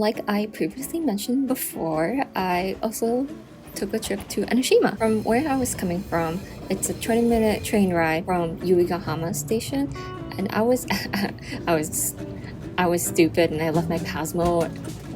like I previously mentioned before, I also took a trip to Enoshima. From where I was coming from, it's a 20-minute train ride from Yuigahama station, and I was stupid and I left my Pasmo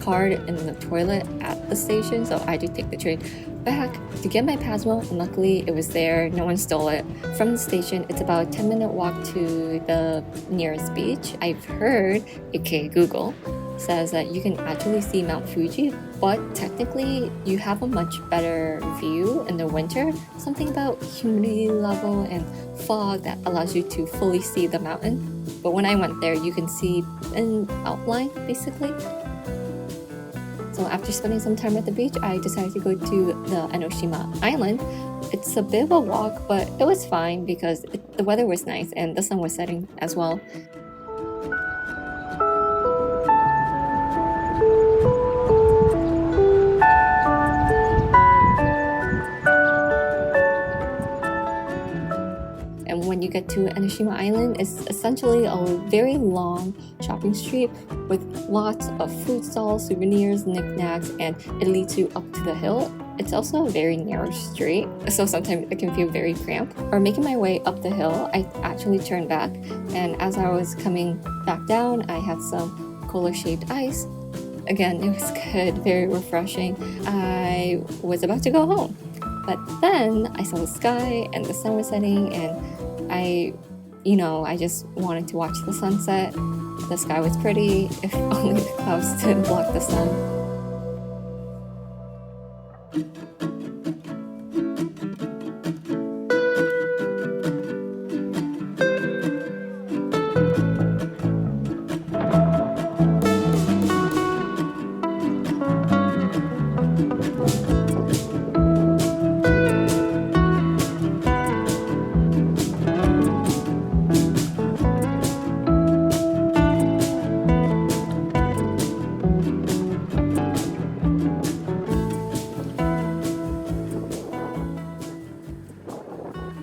card in the toilet at the station, so I had to take the train back to get my Pasmo, and luckily it was there, no one stole it. From the station, it's about a 10-minute walk to the nearest beach. I've heard, aka Google, says that you can actually see Mount Fuji, but technically you have a much better view in the winter. Something about humidity level and fog that allows you to fully see the mountain. But when I went there, you can see an outline basically. So after spending some time at the beach, I decided to go to the Enoshima Island. It's a bit of a walk, but it was fine because the weather was nice and the sun was setting as well. And when you get to Enoshima Island, it's essentially a very long shopping street with lots of food stalls, souvenirs, knickknacks, and it leads you up to the hill. It's also a very narrow street, so sometimes it can feel very cramped. Or making my way up the hill, I actually turned back, and as I was coming back down, I had some cola-shaped ice. Again, it was good, very refreshing. I was about to go home, but then I saw the sky and the sun was setting, and I just wanted to watch the sunset. The sky was pretty, if only the clouds didn't block the sun.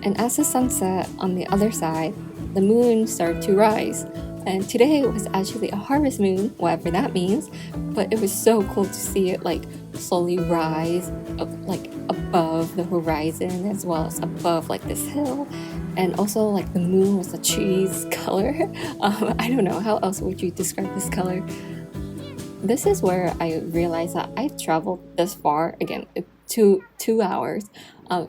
And as the sun set on the other side, the moon started to rise. And today it was actually a harvest moon, whatever that means, but it was so cool to see it slowly rise above the horizon as well as above this hill. And also the moon was a cheese color. I don't know, how else would you describe this color? This is where I realized that I've traveled this far, again, 2 hours,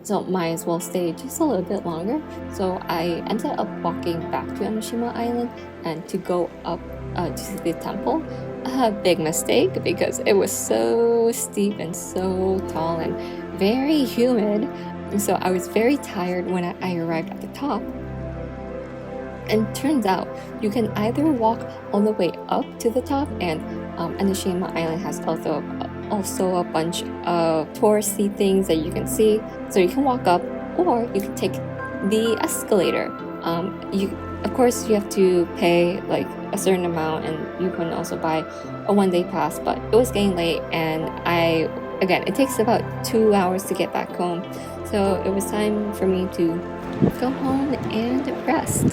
so might as well stay just a little bit longer. So I ended up walking back to Enoshima Island and to go up to see the temple. A big mistake because it was so steep and so tall and very humid, so I was very tired when I arrived at the top. And turns out you can either walk all the way up to the top, and Enoshima Island has also a bunch of touristy things that you can see, so you can walk up, or you can take the escalator. Of course you have to pay a certain amount, and you can also buy a one-day pass, but it was getting late, and it takes about 2 hours to get back home, so it was time for me to go home and rest.